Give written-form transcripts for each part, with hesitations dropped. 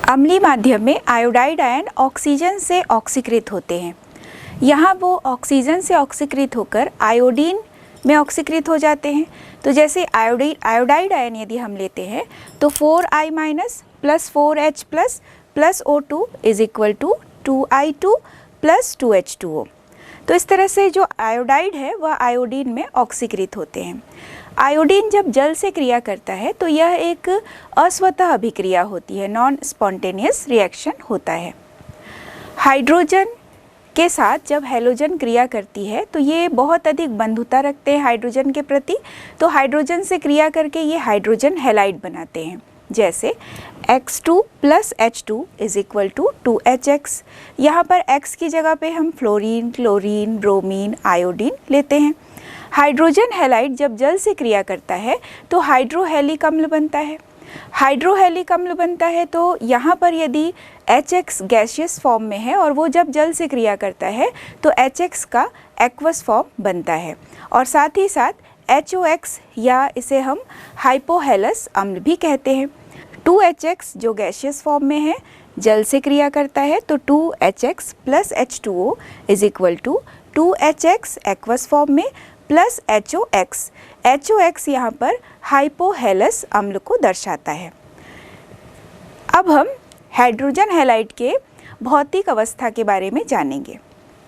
अम्लीय माध्यम में आयोडाइड आयन ऑक्सीजन से ऑक्सीकृत होते हैं। यहाँ वो ऑक्सीजन से ऑक्सीकृत होकर आयोडीन में ऑक्सीकृत हो जाते हैं। तो जैसे आयोडाइड आयन यदि हम लेते हैं तो 4I minus plus 4H plus plus O2 is equal to 2I2 plus 2H2O। तो इस तरह से जो आयोडाइड है वह आयोडीन में ऑक्सीकृत होते हैं। आयोडीन जब जल से क्रिया करता है तो यह एक अस्वतः अभिक्रिया होती है, नॉन स्पॉन्टेनियस रिएक्शन होता है। हाइड्रोजन के साथ जब हैलोजन क्रिया करती है तो ये बहुत अधिक बंधुता रखते हैं हाइड्रोजन के प्रति, तो हाइड्रोजन से क्रिया करके ये हाइड्रोजन हैलाइड बनाते हैं। जैसे X2 plus H2 is equal to 2HX। यहाँ पर X की जगह पे हम फ्लोरीन, क्लोरीन, ब्रोमीन, आयोडीन लेते हैं। हाइड्रोजन हैलाइड जब जल से क्रिया करता है तो हाइड्रोहेलिक अम्ल बनता है। हाइड्रोहेलिक अम्ल बनता है तो यहाँ पर यदि HX गैसियस फॉर्म में है और वो जब जल से क्रिया करता है तो HX का एक्वस फॉर्म बनता है, और साथ ही साथ HOX या इसे हम हाइपोहेलस अम्ल भी कहते हैं। 2HX जो गैसियस फॉर्म में है जल से क्रिया करता है तो 2HX plus H2O is equal to 2HX aqueous form में प्लस HOX। HOX यहाँ पर हाइपोहेलस अम्ल को दर्शाता है। अब हम हाइड्रोजन हैलाइड के भौतिक अवस्था के बारे में जानेंगे।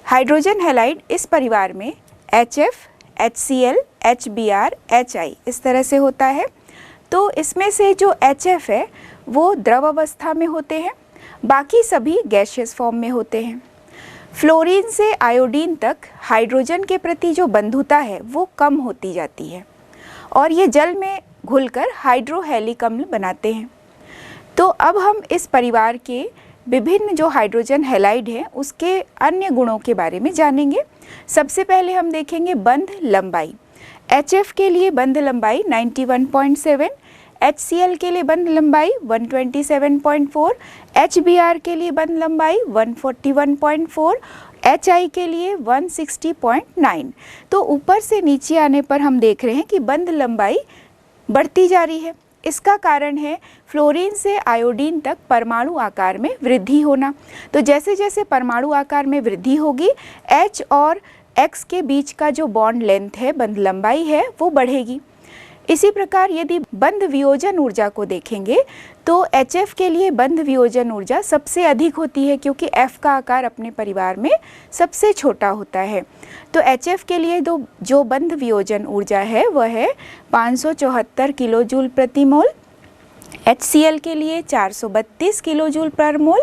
हाइड्रोजन हैलाइड इस परिवार में HF, HCl, HBr, HI इस तरह से होता है। तो इसमें से जो HF है वो द्रव अवस्था में होते हैं, बाकी सभी गैसियस फॉर्म में होते हैं। फ्लोरीन से आयोडीन तक हाइड्रोजन के प्रति जो बंधुता है वो कम होती जाती है और ये जल में घुलकर हाइड्रोहेलिक अम्ल बनाते हैं। तो अब हम इस परिवार के विभिन्न जो हाइड्रोजन हैलाइड हैं उसके अन्य गुणों के बारे में जानेंगे। सबसे पहले हम देखेंगे बंध लंबाई। HF के लिए बंध लंबाई 91.7, HCl के लिए बंध लंबाई 127.4, HBr के लिए बंध लंबाई 141.4, HI के लिए 160.9। तो ऊपर से नीचे आने पर हम देख रहे हैं कि बंध लंबाई बढ़ती जा रही है। इसका कारण है फ्लोरीन से आयोडीन तक परमाणु आकार में वृद्धि होना। तो जैसे जैसे परमाणु आकार में वृद्धि होगी H और X के बीच का जो बॉन्ड लेंथ है, बंध लंबाई है, वो बढ़ेगी। इसी प्रकार यदि बंध वियोजन ऊर्जा को देखेंगे तो HF के लिए बंध वियोजन ऊर्जा सबसे अधिक होती है क्योंकि F का आकार अपने परिवार में सबसे छोटा होता है। तो HF के लिए जो बंध वियोजन ऊर्जा है वह है 574 किलो जूल प्रति मोल, HCl के लिए 432 किलो जूल पर मोल,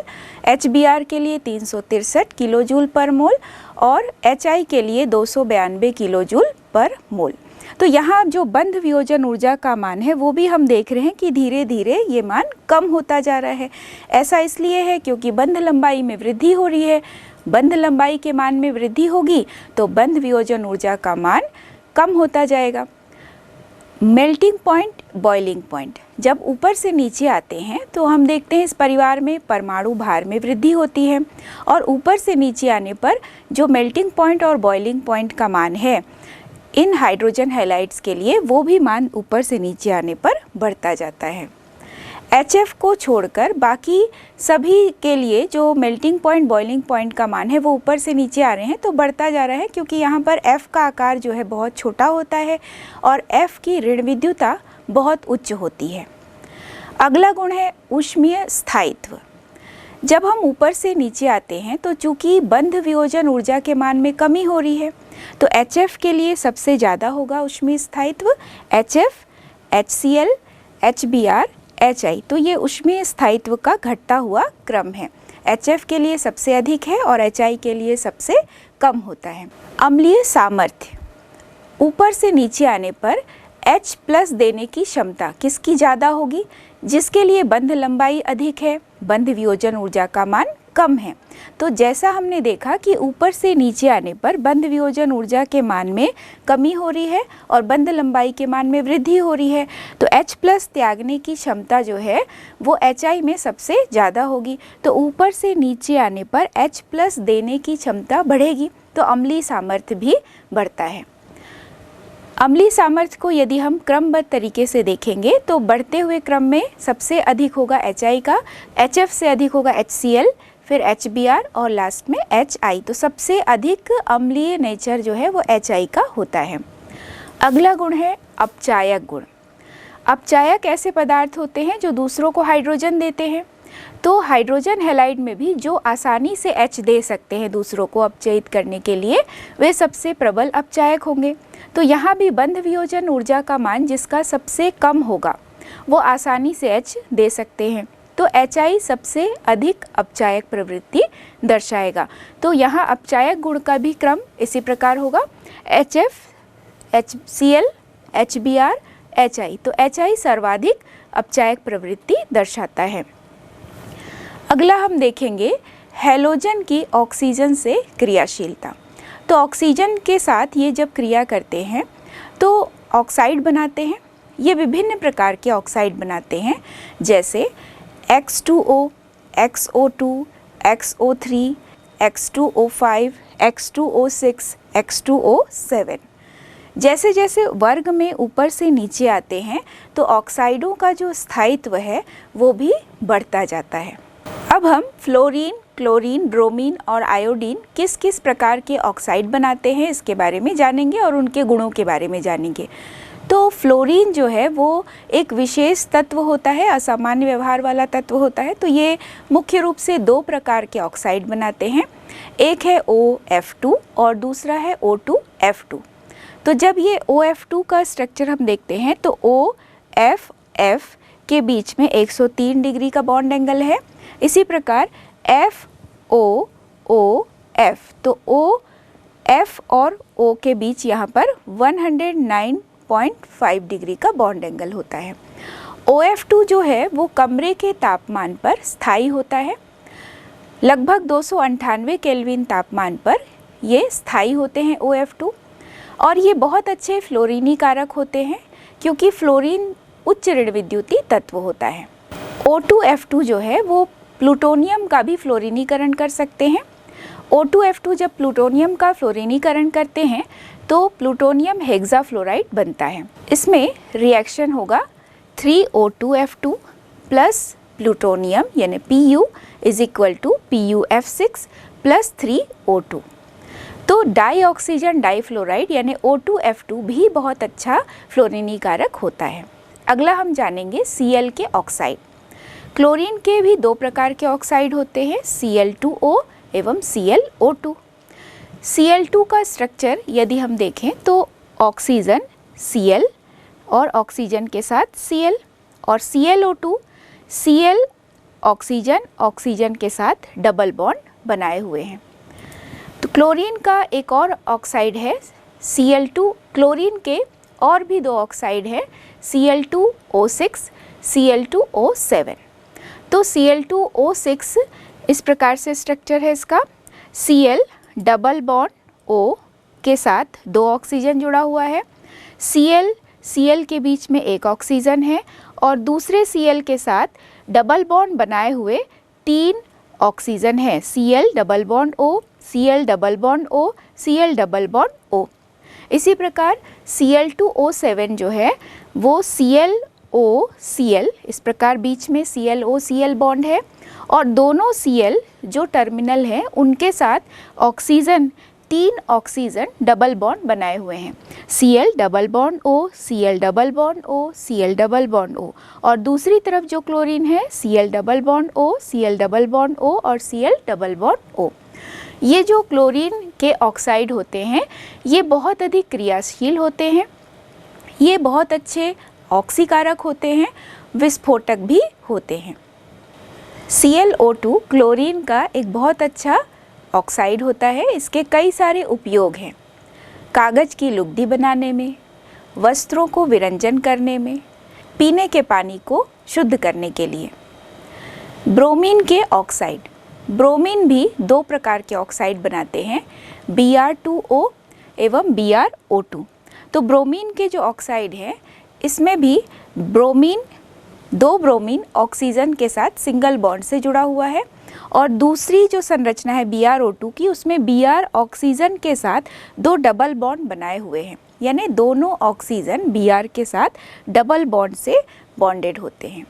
HBr के लिए 363 किलो जूल पर मोल और HI के लिए 292 किलो जूल पर मोल। तो यहाँ जो बंध वियोजन ऊर्जा का मान है वो भी हम देख रहे हैं कि धीरे धीरे ये मान कम होता जा रहा है। ऐसा इसलिए है क्योंकि बंध लंबाई में वृद्धि हो रही है। बंध लंबाई के मान में वृद्धि होगी तो बंध वियोजन ऊर्जा का मान कम होता जाएगा। मेल्टिंग पॉइंट, बॉइलिंग पॉइंट, जब ऊपर से नीचे आते हैं तो हम देखते हैं इस परिवार में परमाणु भार में वृद्धि होती है और ऊपर से नीचे आने पर जो मेल्टिंग पॉइंट और बॉइलिंग पॉइंट का मान है इन हाइड्रोजन हैलाइड्स के लिए वो भी मान ऊपर से नीचे आने पर बढ़ता जाता है। HF को छोड़कर बाकी सभी के लिए जो मेल्टिंग पॉइंट, बॉइलिंग पॉइंट का मान है वो ऊपर से नीचे आ रहे हैं तो बढ़ता जा रहा है क्योंकि यहाँ पर F का आकार जो है बहुत छोटा होता है और F की ऋण विद्युता बहुत उच्च होती है। अगला गुण है ऊष्मीय स्थायित्व। जब हम ऊपर से नीचे आते हैं तो चूंकि बंध वियोजन ऊर्जा के मान में कमी हो रही है तो HF के लिए सबसे ज़्यादा होगा ऊष्मीय स्थायित्व, HF, HCl, HBr, HI। तो ये ऊष्मीय स्थायित्व का घटता हुआ क्रम है। HF के लिए सबसे अधिक है और HI के लिए सबसे कम होता है। अम्लीय सामर्थ्य, ऊपर से नीचे आने पर H प्लस देने की क्षमता किसकी ज़्यादा होगी? जिसके लिए बंध लंबाई अधिक है, बंध वियोजन ऊर्जा का मान कम है। तो जैसा हमने देखा कि ऊपर से नीचे आने पर बंध वियोजन ऊर्जा के मान में कमी हो रही है और बंध लंबाई के मान में वृद्धि हो रही है, तो H प्लस त्यागने की क्षमता जो है वो HI में सबसे ज़्यादा होगी। तो ऊपर से नीचे आने पर H प्लस देने की क्षमता बढ़ेगी तो अम्लीय सामर्थ्य भी बढ़ता है। अम्लीय सामर्थ्य को यदि हम क्रमबद्ध तरीके से देखेंगे तो बढ़ते हुए क्रम में सबसे अधिक होगा HI का, HF से अधिक होगा HCl, फिर HBr और लास्ट में HI। तो सबसे अधिक अम्लीय नेचर जो है वो HI का होता है। अगला गुण है अपचायक गुण। अपचायक ऐसे पदार्थ होते हैं जो दूसरों को हाइड्रोजन देते हैं। तो हाइड्रोजन हैलाइड में भी जो आसानी से H दे सकते हैं दूसरों को अपचयित करने के लिए, वे सबसे प्रबल अपचायक होंगे। तो यहाँ भी बंध वियोजन ऊर्जा का मान जिसका सबसे कम होगा वो आसानी से H दे सकते हैं। तो HI सबसे अधिक अपचायक प्रवृत्ति दर्शाएगा। तो यहाँ अपचायक गुण का भी क्रम इसी प्रकार होगा, HF, HCl, HBr, HI। तो HI सर्वाधिक अपचायक प्रवृत्ति दर्शाता है। अगला हम देखेंगे हैलोजन की ऑक्सीजन से क्रियाशीलता। तो ऑक्सीजन के साथ ये जब क्रिया करते हैं तो ऑक्साइड बनाते हैं। ये विभिन्न प्रकार के ऑक्साइड बनाते हैं, जैसे X2O, XO2, XO3, X2O5, X2O6, X2O7। जैसे जैसे वर्ग में ऊपर से नीचे आते हैं तो ऑक्साइडों का जो स्थायित्व है वो भी बढ़ता जाता है। अब हम फ्लोरीन, क्लोरीन, ब्रोमीन और आयोडीन किस किस प्रकार के ऑक्साइड बनाते हैं इसके बारे में जानेंगे और उनके गुणों के बारे में जानेंगे। तो फ्लोरीन जो है वो एक विशेष तत्व होता है, असामान्य व्यवहार वाला तत्व होता है। तो ये मुख्य रूप से दो प्रकार के ऑक्साइड बनाते हैं, एक है OF2 और दूसरा है O2F2। तो जब ये OF2 का स्ट्रक्चर हम देखते हैं तो OFF के बीच में 103 डिग्री का बॉन्ड एंगल है। इसी प्रकार FOOF, तो OF और O के बीच यहाँ पर 109.5 डिग्री का बॉन्ड एंगल होता है। OF2 जो है वो कमरे के तापमान पर स्थायी होता है। लगभग 298 केल्विन तापमान पर ये स्थायी होते हैं OF2, और ये बहुत अच्छे फ्लोरीनी कारक होते हैं क्योंकि फ्लोरीन उच्च ऋण विद्युतीय तत्व होता है। O2F2 जो है वो प्लूटोनियम का भी फ्लोरीनीकरण कर सकते हैं। O2F2 जब प्लूटोनियम का फ्लोरीनीकरण करते हैं तो प्लूटोनियम हेक्साफ्लोराइड बनता है। इसमें रिएक्शन होगा 3O2F2 प्लस प्लूटोनियम यानी Pu is equal to PuF6 plus 3O2। तो डाईऑक्सीजन डाईफ्लोराइड यानी O2F2 भी बहुत अच्छा फ्लोरीनीकारक होता है। अगला हम जानेंगे Cl के ऑक्साइड। क्लोरीन के भी दो प्रकार के ऑक्साइड होते हैं, Cl2O एवं ClO2। Cl2 का स्ट्रक्चर यदि हम देखें तो ऑक्सीजन Cl और ऑक्सीजन के साथ Cl, और ClO2 Cl ऑक्सीजन ऑक्सीजन के साथ डबल बॉन्ड बनाए हुए हैं। तो क्लोरीन का एक और ऑक्साइड है Cl2। क्लोरीन के और भी दो ऑक्साइड है Cl2O6, Cl2O7। तो Cl2O6 इस प्रकार से स्ट्रक्चर है इसका, Cl डबल बॉन्ड O के साथ दो ऑक्सीजन जुड़ा हुआ है, Cl के बीच में एक ऑक्सीजन है और दूसरे Cl के साथ डबल बॉन्ड बनाए हुए तीन ऑक्सीजन है, Cl double bond O, Cl double bond O, Cl double bond O। इसी प्रकार Cl2O7 जो है वो ClO-Cl, इस प्रकार बीच में ClO-Cl बॉन्ड है और दोनों Cl जो टर्मिनल हैं उनके साथ ऑक्सीजन, तीन ऑक्सीजन डबल बॉन्ड बनाए हुए हैं, Cl double bond O, Cl double bond O, Cl double bond O। और दूसरी तरफ जो क्लोरीन है Cl double bond O, Cl double bond O और Cl डबल बॉन्ड O। ये जो क्लोरीन के ऑक्साइड होते हैं ये बहुत अधिक क्रियाशील होते हैं, ये बहुत अच्छे ऑक्सीकारक होते हैं, विस्फोटक भी होते हैं। ClO2 क्लोरीन का एक बहुत अच्छा ऑक्साइड होता है। इसके कई सारे उपयोग हैं, कागज़ की लुगदी बनाने में, वस्त्रों को विरंजन करने में, पीने के पानी को शुद्ध करने के लिए। ब्रोमीन के ऑक्साइड, ब्रोमीन भी दो प्रकार के ऑक्साइड बनाते हैं, Br2O एवं BrO2। तो ब्रोमीन के जो ऑक्साइड है इसमें भी ब्रोमीन, दो ब्रोमीन ऑक्सीजन के साथ सिंगल बॉन्ड से जुड़ा हुआ है और दूसरी जो संरचना है BrO2 की उसमें Br ऑक्सीजन के साथ दो डबल बॉन्ड बनाए हुए हैं, यानी दोनों ऑक्सीजन Br के साथ डबल बॉन्ड से बॉन्डेड होते हैं।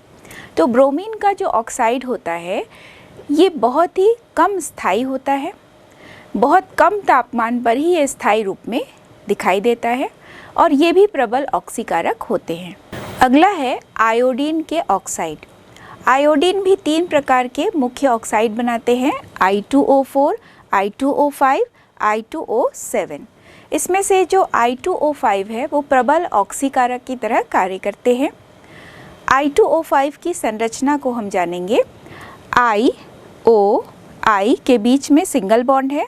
तो ब्रोमीन का जो ऑक्साइड होता है ये बहुत ही कम स्थायी होता है, बहुत कम तापमान पर ही ये स्थायी रूप में दिखाई देता है और ये भी प्रबल ऑक्सीकारक होते हैं। अगला है आयोडीन के ऑक्साइड। आयोडीन भी 3 प्रकार के मुख्य ऑक्साइड बनाते हैं, I2O4, I2O5, I2O7। इसमें से जो I2O5 है वो प्रबल ऑक्सीकारक की तरह कार्य करते हैं। I2O5 की संरचना को हम जानेंगे। I, O, I के बीच में सिंगल बॉन्ड है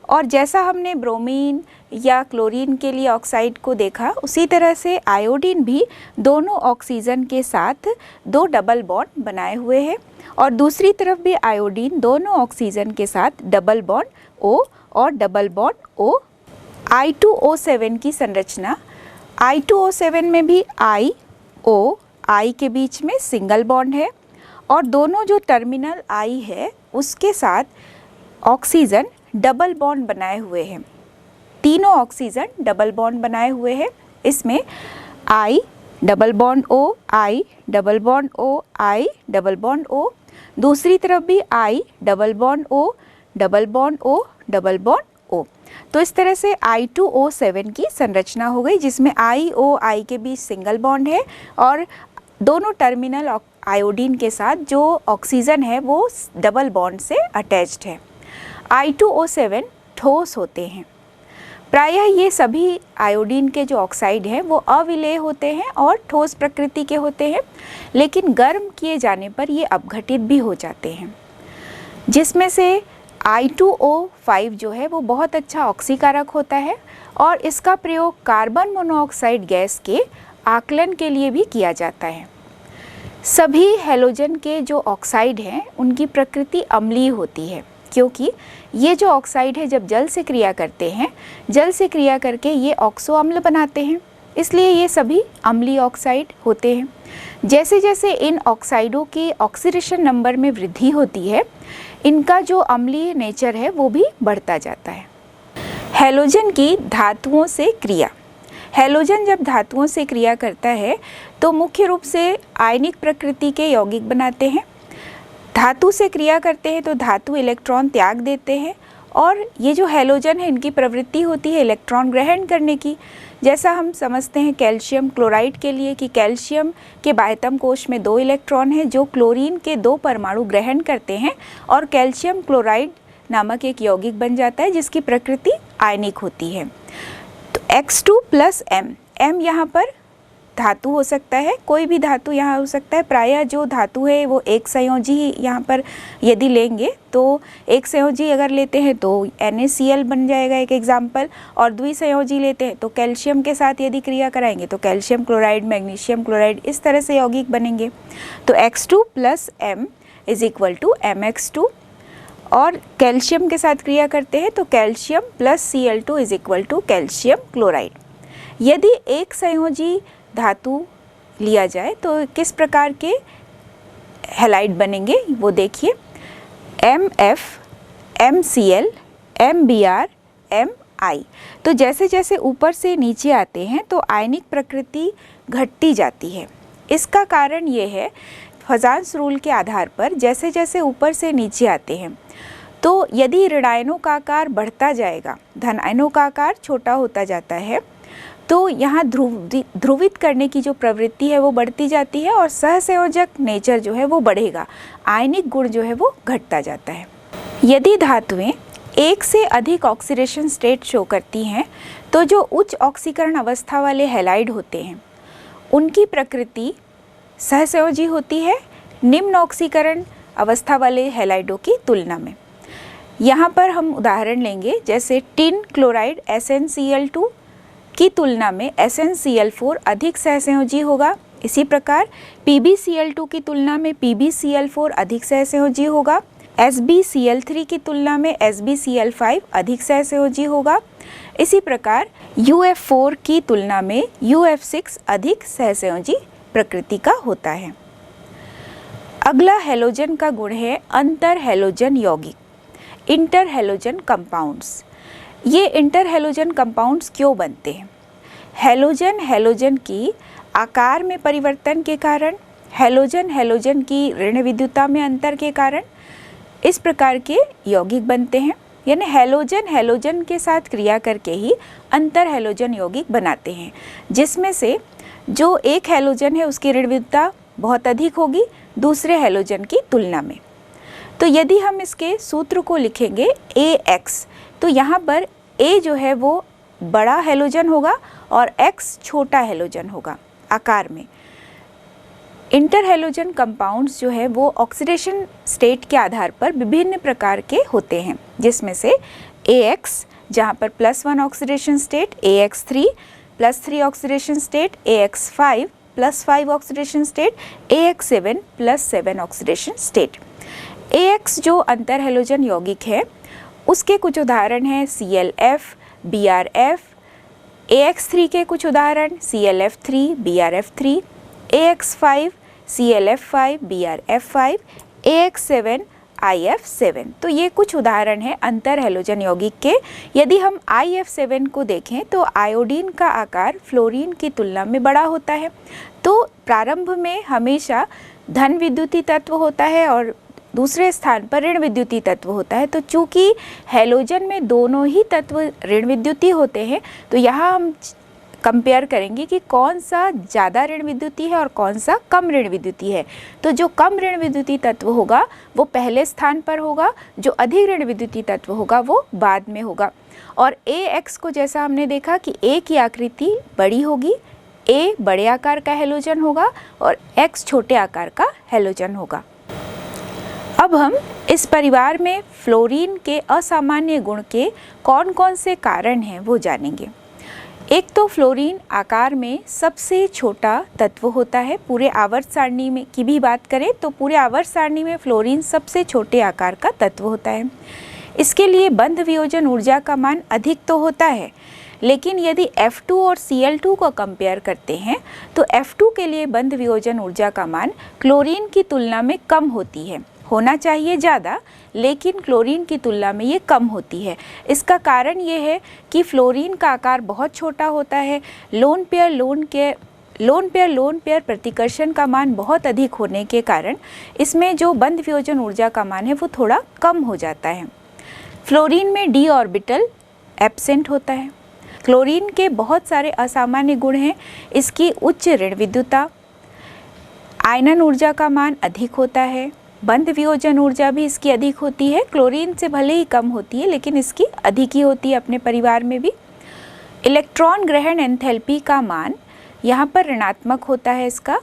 और जैसा हमने ब्रोमीन या क्लोरीन के लिए ऑक्साइड को देखा उसी तरह से आयोडीन भी दोनों ऑक्सीजन के साथ 2 डबल बॉन्ड बनाए हुए हैं और दूसरी तरफ भी आयोडीन दोनों ऑक्सीजन के साथ डबल बॉन्ड O और डबल बॉन्ड O। I2O7 की संरचना, I2O7 में भी I, O, I के बीच में सिंगल बॉन्ड है और दोनों जो टर्मिनल I है उसके साथ ऑक्सीजन डबल बॉन्ड बनाए हुए हैं। तीनों ऑक्सीजन डबल बॉन्ड बनाए हुए हैं। इसमें I double bond O, I double bond O, I double bond O, दूसरी तरफ भी I double bond O, double bond O, double bond O। तो इस तरह से I2O7 की संरचना हो गई जिसमें I, O, I के बीच सिंगल बॉन्ड है और दोनों टर्मिनल आयोडीन के साथ जो ऑक्सीजन है वो डबल बॉन्ड से अटैच्ड है। I2O7 ठोस होते हैं। प्रायः ये सभी आयोडीन के जो ऑक्साइड हैं वो अविलेय होते हैं और ठोस प्रकृति के होते हैं, लेकिन गर्म किए जाने पर ये अपघटित भी हो जाते हैं। जिसमें से I2O5 जो है वो बहुत अच्छा ऑक्सीकारक होता है और इसका प्रयोग कार्बन मोनोऑक्साइड गैस के आकलन के लिए भी किया जाता है। सभी हैलोजन के जो ऑक्साइड हैं उनकी प्रकृति अम्लीय होती है, क्योंकि ये जो ऑक्साइड है जब जल से क्रिया करते हैं, जल से क्रिया करके ये ऑक्सो अम्ल बनाते हैं, इसलिए ये सभी अम्लीय ऑक्साइड होते हैं। जैसे जैसे इन ऑक्साइडों के ऑक्सीडेशन नंबर में वृद्धि होती है, इनका जो अम्लीय नेचर है वो भी बढ़ता जाता है। हैलोजन की धातुओं से क्रिया। हैलोजन जब धातुओं से क्रिया करता है तो मुख्य रूप से आयनिक प्रकृति के यौगिक बनाते हैं। धातु से क्रिया करते हैं तो धातु इलेक्ट्रॉन त्याग देते हैं और ये जो हैलोजन है इनकी प्रवृत्ति होती है इलेक्ट्रॉन ग्रहण करने की। जैसा हम समझते हैं कैल्शियम क्लोराइड के लिए कि कैल्शियम के बाह्यतम कोश में 2 इलेक्ट्रॉन हैं जो क्लोरीन के 2 परमाणु ग्रहण करते हैं और कैल्शियम क्लोराइड नामक एक यौगिक बन जाता है जिसकी प्रकृति आयनिक होती है। तो X2 + M, M यहाँ पर धातु हो सकता है, कोई भी धातु यहाँ हो सकता है। प्रायः जो धातु है वो एक संयोजी यहाँ पर यदि लेंगे तो एक संयोजी अगर लेते हैं तो NaCl बन जाएगा एक एग्जाम्पल, और द्विसंयोजी लेते हैं तो कैल्शियम के साथ यदि क्रिया कराएंगे तो कैल्शियम क्लोराइड, मैग्नीशियम क्लोराइड, इस तरह से यौगिक बनेंगे। तो X2 + M = MX2 और कैल्शियम के साथ क्रिया करते हैं तो कैल्शियम + Cl2 = कैल्शियम क्लोराइड। यदि एक संयोजी धातु लिया जाए तो किस प्रकार के हैलाइड बनेंगे वो देखिए, MF, MCl, MBr, MI। तो जैसे जैसे ऊपर से नीचे आते हैं तो आयनिक प्रकृति घटती जाती है। इसका कारण ये है फजांस रूल के आधार पर जैसे जैसे ऊपर से नीचे आते हैं तो यदि ऋणायनों का आकार बढ़ता जाएगा, धनायनों का आकार छोटा होता जाता है, तो यहाँ ध्रुवित करने की जो प्रवृत्ति है वो बढ़ती जाती है और सहसंयोजक नेचर जो है वो बढ़ेगा, आयनिक गुण जो है वो घटता जाता है। यदि धातुएं एक से अधिक ऑक्सीडेशन स्टेट शो करती हैं तो जो उच्च ऑक्सीकरण अवस्था वाले हैलाइड होते हैं उनकी प्रकृति सहसंयोजी होती है निम्न ऑक्सीकरण अवस्था वाले हैलाइडों की तुलना में। यहाँ पर हम उदाहरण लेंगे, जैसे टिन क्लोराइड SnCl2 की तुलना में SnCl4 अधिक सहसंयोजी होगा। इसी प्रकार PbCl2 की तुलना में PbCl4 अधिक सहसंयोजी होगा। SbCl3 की तुलना में SbCl5 अधिक सहसंयोजी होगा। इसी प्रकार UF4 की तुलना में UF6 अधिक सहसंयोजी प्रकृति का होता है। अगला हैलोजन का गुण है अंतर हैलोजन यौगिक, इंटर हैलोजन कंपाउंड्स। ये इंटर हैलोजन कंपाउंड्स क्यों बनते हैं? हैलोजन की आकार में परिवर्तन के कारण, हैलोजन की ऋण विद्युता में अंतर के कारण इस प्रकार के यौगिक बनते हैं। यानी हैलोजन के साथ क्रिया करके ही अंतर हैलोजन यौगिक बनाते हैं, जिसमें से जो एक हैलोजन है उसकी ऋण विद्युता बहुत अधिक होगी दूसरे हैलोजन की तुलना में। तो यदि हम इसके सूत्र को लिखेंगे AX, तो यहाँ पर A जो है वो बड़ा हैलोजन होगा और X छोटा हैलोजन होगा आकार में। इंटर हैलोजन कंपाउंड्स जो है वो ऑक्सीडेशन स्टेट के आधार पर विभिन्न प्रकार के होते हैं, जिसमें से AX जहाँ पर +1 oxidation state, AX3 +3 oxidation state, AX5 +5 oxidation state, AX7 +7 oxidation state. AX जो अंतर हैलोजन यौगिक है उसके कुछ उदाहरण हैं ClF, BrF। AX3 के कुछ उदाहरण ClF3, BrF3, AX5 ClF5, BrF5, AX7 IF7। तो ये कुछ उदाहरण हैं अंतर हैलोजन यौगिक के। यदि हम IF7 को देखें तो आयोडीन का आकार फ्लोरीन की तुलना में बड़ा होता है। तो प्रारंभ में हमेशा धन विद्युतीय तत्व होता है और दूसरे स्थान पर ऋण विद्युतीय तत्व होता है। तो चूंकि हैलोजन में दोनों ही तत्व ऋण विद्युतीय होते हैं, तो यहाँ हम कंपेयर करेंगे कि कौन सा ज़्यादा ऋण विद्युतीय है और कौन सा कम ऋण विद्युतीय है। तो जो कम ऋण विद्युतीय तत्व होगा वो पहले स्थान पर होगा, जो अधिक ऋण विद्युतीय तत्व होगा वो बाद में होगा। और AX को जैसा हमने देखा कि A की आकृति बड़ी होगी, A बड़े आकार का हैलोजन होगा और X छोटे आकार का हैलोजन होगा। अब हम इस परिवार में फ्लोरीन के असामान्य गुण के कौन कौन से कारण हैं वो जानेंगे। एक तो फ्लोरीन आकार में सबसे छोटा तत्व होता है। पूरे आवर्त सारणी में की भी बात करें तो पूरे आवर्त सारणी में फ्लोरीन सबसे छोटे आकार का तत्व होता है। इसके लिए बंध वियोजन ऊर्जा का मान अधिक तो होता है, लेकिन यदि F2 और Cl2 को कंपेयर करते हैं तो F2 के लिए बंध वियोजन ऊर्जा का मान क्लोरीन की तुलना में कम होती है। होना चाहिए ज़्यादा, लेकिन क्लोरीन की तुलना में ये कम होती है। इसका कारण ये है कि फ्लोरीन का आकार बहुत छोटा होता है। लोन पेयर प्रतिकर्षण का मान बहुत अधिक होने के कारण इसमें जो बंध वियोजन ऊर्जा का मान है वो थोड़ा कम हो जाता है। फ्लोरीन में d ऑर्बिटल एब्सेंट होता है। क्लोरीन के बहुत सारे असामान्य गुण हैं। इसकी उच्च ऋण विद्युता, आयनन ऊर्जा का मान अधिक होता है, बंध वियोजन ऊर्जा भी इसकी अधिक होती है। क्लोरीन से भले ही कम होती है लेकिन इसकी अधिक ही होती है अपने परिवार में भी। इलेक्ट्रॉन ग्रहण एंथैल्पी का मान यहाँ पर ऋणात्मक होता है, इसका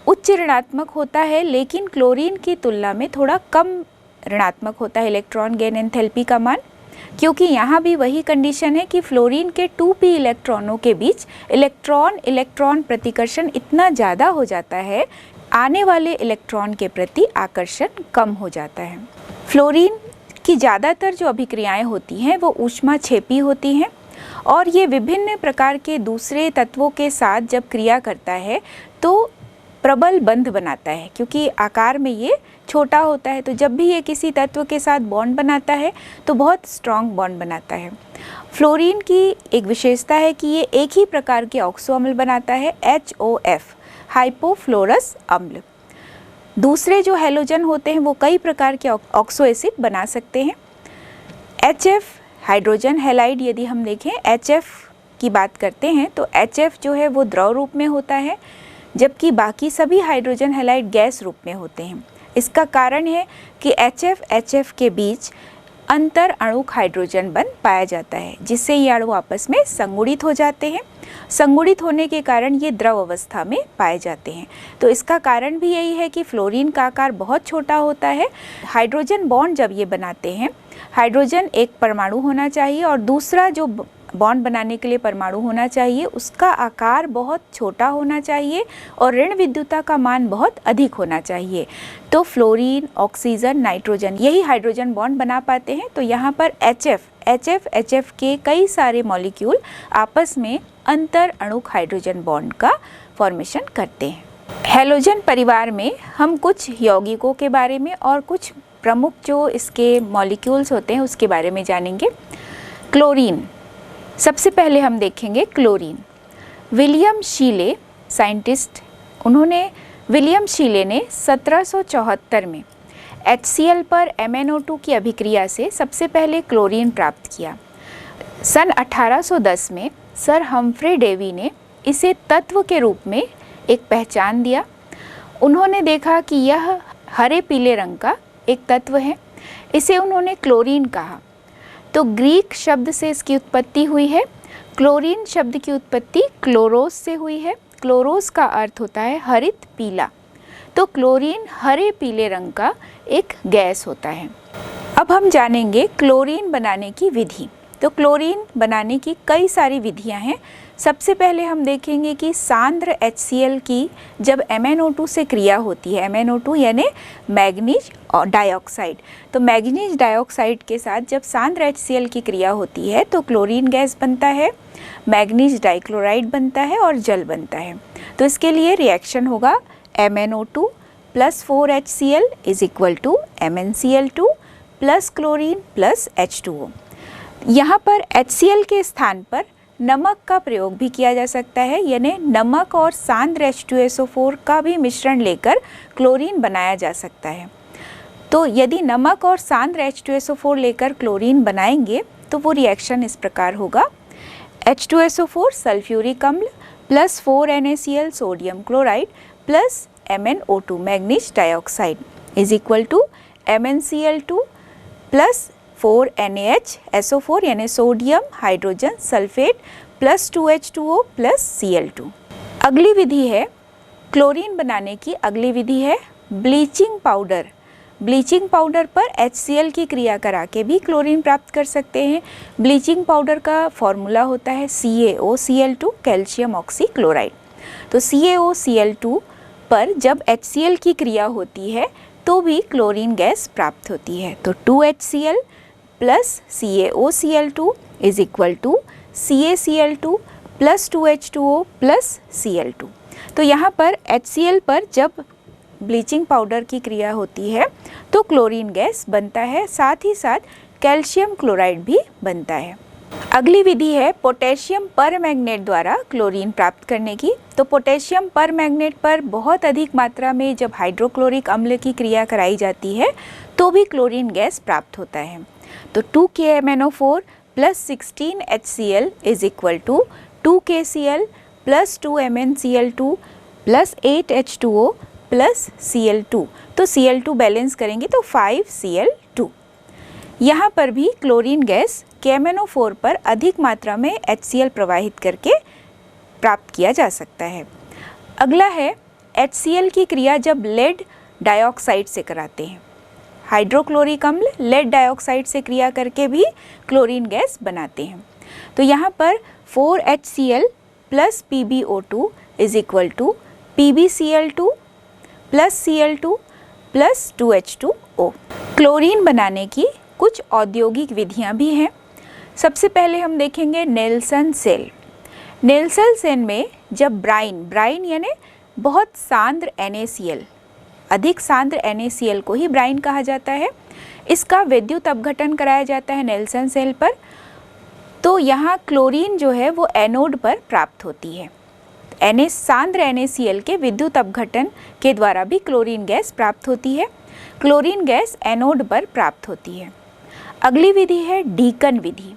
उच्च ऋणात्मक होता है, लेकिन क्लोरीन की तुलना में थोड़ा कम ऋणात्मक होता है इलेक्ट्रॉन गेन एंथैल्पी का मान, क्योंकि यहाँ भी वही कंडीशन है कि फ्लोरीन के 2p इलेक्ट्रॉनों के बीच इलेक्ट्रॉन प्रतिकर्षण इतना ज़्यादा हो जाता है, आने वाले इलेक्ट्रॉन के प्रति आकर्षण कम हो जाता है। फ्लोरीन की ज़्यादातर जो अभिक्रियाएं होती हैं वो ऊष्माक्षेपी होती हैं और ये विभिन्न प्रकार के दूसरे तत्वों के साथ जब क्रिया करता है तो प्रबल बंध बनाता है, क्योंकि आकार में ये छोटा होता है। तो जब भी ये किसी तत्व के साथ बॉन्ड बनाता है तो बहुत स्ट्रॉन्ग बॉन्ड बनाता है। फ्लोरीन की एक विशेषता है कि ये एक ही प्रकार के ऑक्सो अम्ल बनाता है, HOF, हाइपोफ्लोरस अम्ल। दूसरे जो हैलोजन होते हैं वो कई प्रकार के ऑक्सो एसिड बना सकते हैं। HF हाइड्रोजन हैलाइड, यदि हम देखें HF की बात करते हैं तो HF जो है वो द्रव रूप में होता है, जबकि बाकी सभी हाइड्रोजन हैलाइड गैस रूप में होते हैं। इसका कारण है कि HF के बीच अंतर अणुक हाइड्रोजन बंध पाया जाता है, जिससे ये अणु आपस में संगुणित हो जाते हैं। संगुणित होने के कारण ये द्रव अवस्था में पाए जाते हैं। तो इसका कारण भी यही है कि फ्लोरीन का आकार बहुत छोटा होता है। हाइड्रोजन बॉन्ड जब ये बनाते हैं, हाइड्रोजन एक परमाणु होना चाहिए और दूसरा जो बॉन्ड बनाने के लिए परमाणु होना चाहिए उसका आकार बहुत छोटा होना चाहिए और ऋण विद्युता का मान बहुत अधिक होना चाहिए। तो फ्लोरीन, ऑक्सीजन, नाइट्रोजन यही हाइड्रोजन बॉन्ड बना पाते हैं। तो यहाँ पर HF के कई सारे मॉलिक्यूल आपस में अंतर अणुक हाइड्रोजन बॉन्ड का फॉर्मेशन करते हैं। हैलोजन परिवार में हम कुछ यौगिकों के बारे में और कुछ प्रमुख जो इसके मॉलिक्यूल्स होते हैं उसके बारे में जानेंगे। क्लोरीन, सबसे पहले हम देखेंगे क्लोरीन। विलियम शीले साइंटिस्ट, विलियम शीले ने 1774 में HCl पर MnO2 की अभिक्रिया से सबसे पहले क्लोरीन प्राप्त किया। सन 1810 में सर हम्फ्रे डेवी ने इसे तत्व के रूप में एक पहचान दिया। उन्होंने देखा कि यह हरे पीले रंग का एक तत्व है, इसे उन्होंने क्लोरीन कहा। तो ग्रीक शब्द से इसकी उत्पत्ति हुई है। क्लोरीन शब्द की उत्पत्ति क्लोरोस से हुई है। क्लोरोस का अर्थ होता है हरित पीला, तो क्लोरीन हरे पीले रंग का एक गैस होता है। अब हम जानेंगे क्लोरीन बनाने की विधि। तो क्लोरीन बनाने की कई सारी विधियां हैं। सबसे पहले हम देखेंगे कि सांद्र HCl की जब MnO2 से क्रिया होती है, MnO2 यानी मैग्नीज डाइऑक्साइड, तो मैग्नीज डाइऑक्साइड के साथ जब सांद्र HCl की क्रिया होती है तो क्लोरीन गैस बनता है, मैग्नीज डाइक्लोराइड बनता है और जल बनता है। तो इसके लिए रिएक्शन होगा MnO2 + 4HCl = MnCl2 + chlorine + H2O। यहाँ पर HCl के स्थान पर नमक का प्रयोग भी किया जा सकता है, यानी नमक और सांद्र H2SO4 का भी मिश्रण लेकर क्लोरीन बनाया जा सकता है। तो यदि नमक और सांद्र H2SO4 लेकर क्लोरीन बनाएंगे तो वो रिएक्शन इस प्रकार होगा। H2SO4 सल्फ्यूरिक अम्ल + 4NaCl sodium chloride + MnO2 manganese dioxide = MnCl2 + 4NaHSO4 यानी sodium hydrogen sulphate + 2H2O + Cl2। अगली विधि है क्लोरीन बनाने की, अगली विधि है ब्लीचिंग पाउडर। ब्लीचिंग पाउडर पर HCl की क्रिया करा के भी क्लोरीन प्राप्त कर सकते हैं। ब्लीचिंग पाउडर का फॉर्मूला होता है CaOCl2 कैल्शियम ऑक्सीक्लोराइड। तो CaOCl2 पर जब HCl की क्रिया होती है तो भी क्लोरीन गैस प्राप्त होती है। तो 2HCl + CaOCl2 = CaCl2 + 2H2O + Cl2। तो यहाँ पर HCl पर जब ब्लीचिंग पाउडर की क्रिया होती है तो क्लोरीन गैस बनता है, साथ ही साथ कैल्शियम क्लोराइड भी बनता है। अगली विधि है पोटेशियम परमैंगनेट द्वारा क्लोरीन प्राप्त करने की। तो पोटेशियम परमैंगनेट पर बहुत अधिक मात्रा में जब हाइड्रोक्लोरिक अम्ल की क्रिया कराई जाती है तो भी क्लोरीन गैस प्राप्त होता है। तो 2KMnO4 + 16HCl = 2KCl + 2MnCl2 + 8H2O + Cl2। तो Cl2 बैलेंस करेंगे तो 5Cl2। यहाँ पर भी क्लोरीन गैस KMnO4 पर अधिक मात्रा में HCl प्रवाहित करके प्राप्त किया जा सकता है। अगला है HCl की क्रिया जब लेड डाइऑक्साइड से कराते हैं। हाइड्रोक्लोरिक अम्ल लेड डाइऑक्साइड से क्रिया करके भी क्लोरीन गैस बनाते हैं। तो यहाँ पर 4HCl + PbO2 = PbCl2 + Cl2 + 2H2O। Chlorine बनाने की कुछ औद्योगिक विधियाँ भी हैं। सबसे पहले हम देखेंगे नेल्सन सेल। नेल्सन सेल में जब ब्राइन यानी बहुत सांद्र NaCl, अधिक सांद्र NaCl को ही ब्राइन कहा जाता है, इसका विद्युत अपघटन कराया जाता है नेल्सन सेल पर। तो यहाँ क्लोरीन जो है वो एनोड पर प्राप्त होती है। सांद्र NaCl के विद्युत अपघटन के द्वारा भी क्लोरीन गैस प्राप्त होती है। क्लोरीन गैस एनोड पर प्राप्त होती है। अगली विधि है डीकन विधि।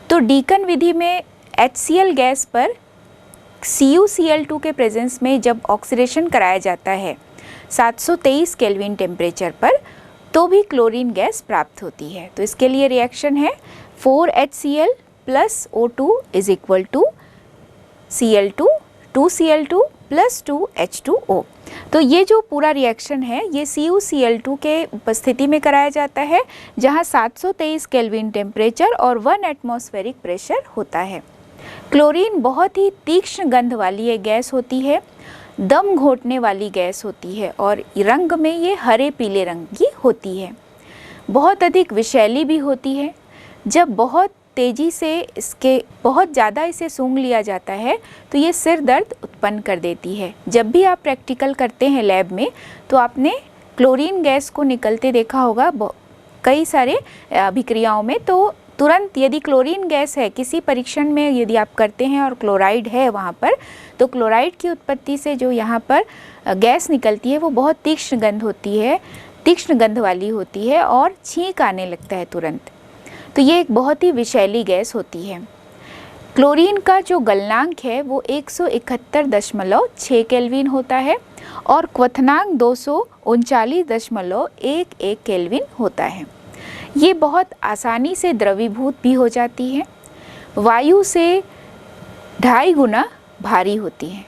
तो डीकन विधि में HCl गैस पर CuCl2 के प्रेजेंस में जब ऑक्सीडेशन कराया जाता है 723 केल्विन टेम्परेचर पर, तो भी क्लोरीन गैस प्राप्त होती है। तो इसके लिए रिएक्शन है 4HCl + O2 = Cl2 2Cl2 + 2H2O। तो ये जो पूरा रिएक्शन है ये CuCl2 के उपस्थिति में कराया जाता है, जहाँ 723 केल्विन टेम्परेचर और 1 एटमॉस्फेरिक प्रेशर होता है। क्लोरीन बहुत ही तीक्ष्ण गंध वाली एक गैस होती है, दम घोटने वाली गैस होती है और रंग में ये हरे पीले रंग की होती है। बहुत अधिक विषैली भी होती है। जब बहुत तेज़ी से बहुत ज़्यादा इसे सूंघ लिया जाता है तो ये सिर दर्द उत्पन्न कर देती है। जब भी आप प्रैक्टिकल करते हैं लैब में तो आपने क्लोरीन गैस को निकलते देखा होगा कई सारे अभिक्रियाओं में, तो तुरंत यदि क्लोरीन गैस है, किसी परीक्षण में यदि आप करते हैं और क्लोराइड है वहाँ पर, तो क्लोराइड की उत्पत्ति से जो यहाँ पर गैस निकलती है वो बहुत तीक्ष्ण गंध होती है, तीक्ष्ण गंध वाली होती है और छींक आने लगता है तुरंत। तो ये एक बहुत ही विषैली गैस होती है। क्लोरीन का जो गलनांक है वो 171.6 केल्विन होता है और क्वथनांक 239.11 केल्विन होता है। ये बहुत आसानी से द्रवीभूत भी हो जाती है, वायु से 2.5 गुना भारी होती है।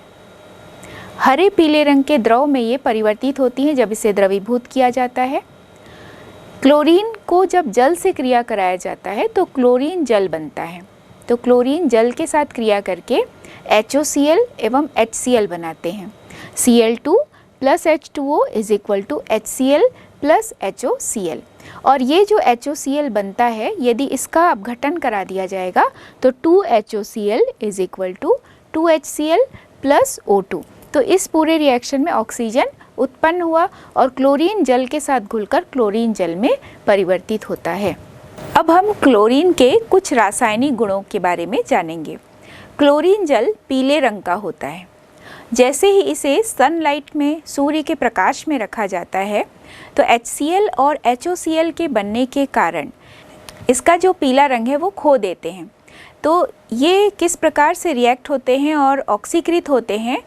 हरे पीले रंग के द्रव में ये परिवर्तित होती हैं जब इसे द्रवीभूत किया जाता है। क्लोरीन को जब जल से क्रिया कराया जाता है तो क्लोरीन जल बनता है। तो क्लोरीन जल के साथ क्रिया करके HOCl एवं HCl बनाते हैं। Cl2 + H2O = HCl + HOCl। और ये जो HOCl बनता है, यदि इसका अपघटन करा दिया जाएगा तो 2HOCl = 2HCl + O2। तो इस पूरे रिएक्शन में ऑक्सीजन उत्पन्न हुआ और क्लोरीन जल के साथ घुलकर क्लोरीन जल में परिवर्तित होता है। अब हम क्लोरीन के कुछ रासायनिक गुणों के बारे में जानेंगे। क्लोरीन जल पीले रंग का होता है। जैसे ही इसे सनलाइट में, सूर्य के प्रकाश में रखा जाता है तो HCl और HOCl के बनने के कारण इसका जो पीला रंग है वो खो देते हैं। तो ये किस प्रकार से रिएक्ट होते हैं और ऑक्सीकृत होते हैं,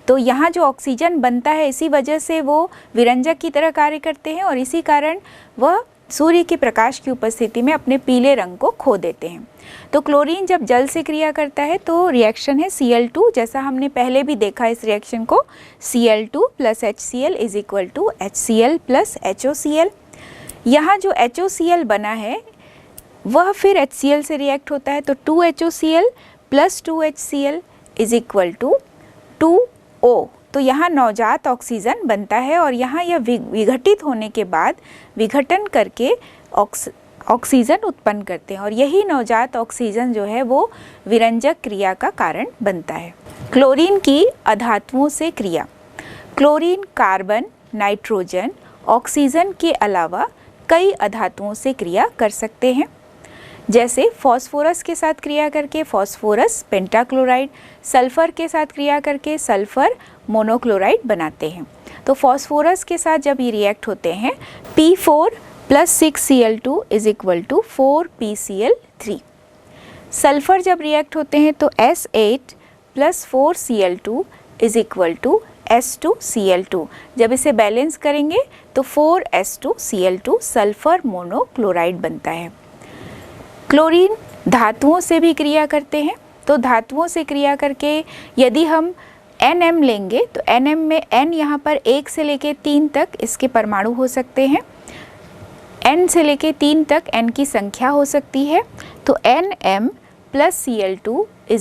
तो यहाँ जो ऑक्सीजन बनता है इसी वजह से वो विरंजक की तरह कार्य करते हैं और इसी कारण वह सूर्य के प्रकाश की उपस्थिति में अपने पीले रंग को खो देते हैं। तो क्लोरीन जब जल से क्रिया करता है तो रिएक्शन है Cl2, जैसा हमने पहले भी देखा इस रिएक्शन को, Cl2 + HCl = HCl + HOCl। यहाँ जो HOCl बना है वह फिर HCl से रिएक्ट होता है, तो 2HOCl + 2HCl = 2O। तो यहाँ नवजात ऑक्सीजन बनता है और यहाँ यह विघटित होने के बाद विघटन करके ऑक्सीजन उत्पन्न करते हैं और यही नवजात ऑक्सीजन जो है वो विरंजक क्रिया का कारण बनता है। क्लोरीन की अधातुओं से क्रिया। क्लोरीन कार्बन, नाइट्रोजन, ऑक्सीजन के अलावा कई अधातुओं से क्रिया कर सकते हैं, जैसे फॉस्फोरस के साथ क्रिया करके फॉस्फोरस पेंटाक्लोराइड, सल्फर के साथ क्रिया करके सल्फर मोनोक्लोराइड बनाते हैं। तो फॉस्फोरस के साथ जब ये रिएक्ट होते हैं P4 + 6Cl2 = 4PCl3। सल्फर जब रिएक्ट होते हैं तो S8 + 4Cl2 = S2Cl2। जब इसे बैलेंस करेंगे तो 4S2Cl2 सल्फर मोनोक्लोराइड बनता है। क्लोरीन धातुओं से भी क्रिया करते हैं। तो धातुओं से क्रिया करके यदि हम NM लेंगे तो NM में N यहाँ पर 1 से लेके 3 तक इसके परमाणु हो सकते हैं। N से लेके 3 तक N की संख्या हो सकती है। तो NM + Cl2 =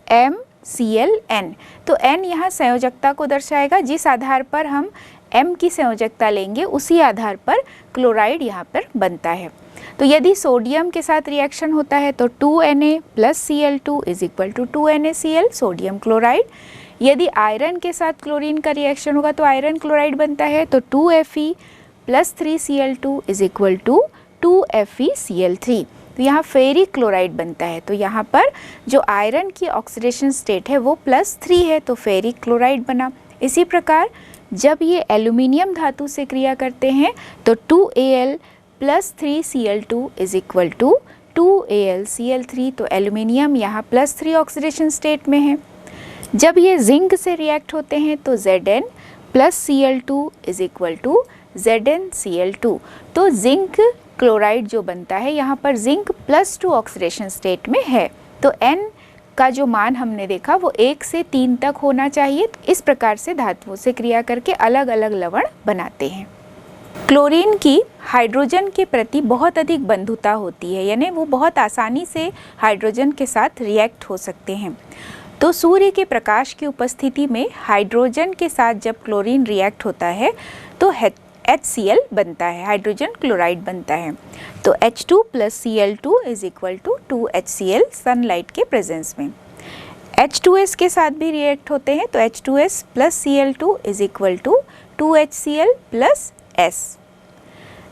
MClN। तो N यहाँ संयोजकता को दर्शाएगा, जिस आधार पर हम M की संयोजकता लेंगे उसी आधार पर क्लोराइड यहाँ पर बनता है। तो यदि सोडियम के साथ रिएक्शन होता है तो 2Na + Cl2 = 2NaCl sodium chloride. यदि आयरन के साथ क्लोरीन का रिएक्शन होगा तो आयरन क्लोराइड बनता है, तो 2Fe + 3Cl2 = 2FeCl3। तो यहाँ फेरिक क्लोराइड बनता है। तो यहाँ पर जो आयरन की ऑक्सीडेशन स्टेट है वो +3 है, तो फेरिक क्लोराइड बना। इसी प्रकार जब ये एल्यूमिनियम धातु से क्रिया करते हैं तो 2Al + 3Cl2 = 2AlCl3। तो एल्यूमिनियम यहाँ +3 ऑक्सीडेशन स्टेट में है। जब ये जिंक से रिएक्ट होते हैं तो Zn + Cl2 = ZnCl2। तो जिंक क्लोराइड जो बनता है यहाँ पर जिंक +2 ऑक्सीडेशन स्टेट में है। तो N का जो मान हमने देखा वो 1 से 3 तक होना चाहिए। इस प्रकार से धातुओं से क्रिया करके अलग अलग लवण बनाते हैं। क्लोरीन की हाइड्रोजन के प्रति बहुत अधिक बंधुता होती है, यानी वो बहुत आसानी से हाइड्रोजन के साथ रिएक्ट हो सकते हैं। तो सूर्य के प्रकाश की उपस्थिति में हाइड्रोजन के साथ जब क्लोरीन रिएक्ट होता है तो HCl बनता है, हाइड्रोजन क्लोराइड बनता है। तो H2 + Cl2 = 2HCl सनलाइट के प्रेजेंस में। H2S के साथ भी रिएक्ट होते हैं तो H2S + Cl2 = 2HCl + S।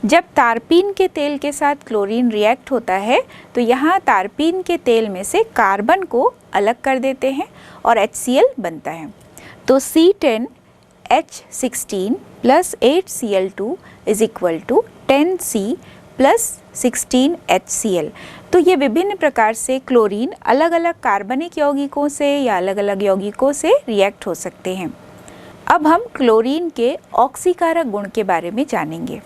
जब तारपीन के तेल के साथ क्लोरीन रिएक्ट होता है तो यहाँ तारपीन के तेल में से कार्बन को अलग कर देते हैं और HCl बनता है। तो C10H16 plus 8Cl2 is equal to 10C plus 16HCl। तो ये विभिन्न प्रकार से क्लोरीन अलग अलग कार्बनिक यौगिकों से या अलग अलग यौगिकों से रिएक्ट हो सकते हैं। अब हम क्लोरीन के ऑक्सीकारक गुण के बारे में जानेंगे।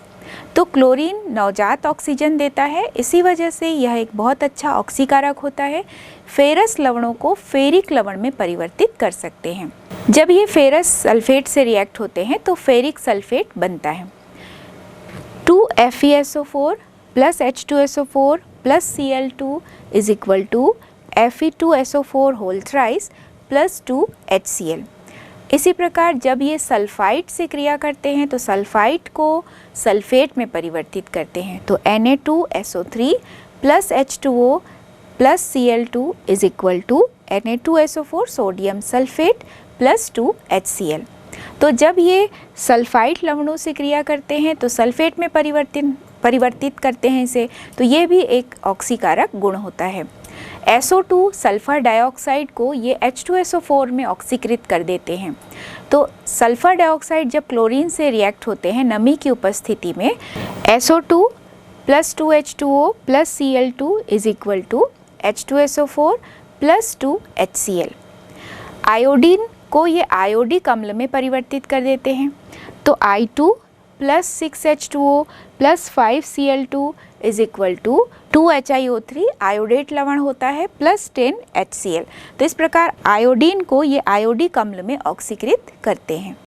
तो क्लोरीन नवजात ऑक्सीजन देता है, इसी वजह से यह एक बहुत अच्छा ऑक्सीकारक होता है। फेरस लवणों को फेरिक लवण में परिवर्तित कर सकते हैं। जब ये फेरस सल्फेट से रिएक्ट होते हैं तो फेरिक सल्फेट बनता है। 2FeSO4 plus H2SO4 plus Cl2 is equal to Fe2SO4 whole thrice plus 2HCl। इसी प्रकार जब ये सल्फाइड से क्रिया करते हैं तो सल्फाइड को सल्फेट में परिवर्तित करते हैं। तो Na2SO3 plus H2O plus Cl2 is equal to Na2SO4 sodium sulphate plus 2HCl। तो जब ये सल्फाइड लवणों से क्रिया करते हैं तो सल्फेट में परिवर्तित करते हैं इसे, तो ये भी एक ऑक्सीकारक गुण होता है। SO2 सल्फर डाइऑक्साइड को ये H2SO4 में ऑक्सीकृत कर देते हैं। तो सल्फर डाइऑक्साइड जब क्लोरीन से रिएक्ट होते हैं नमी की उपस्थिति में, SO2 plus 2H2O plus Cl2 is equal to H2SO4 plus 2HCl। Iodine को ये आयोडिक अम्ल में परिवर्तित कर देते हैं। तो I2 plus 6H2O plus 5Cl2 is equal to 2HiO3 iodate लवण होता है प्लस 10HCl। तो इस प्रकार आयोडीन को ये आयोडिक अम्ल में ऑक्सीकृत करते हैं।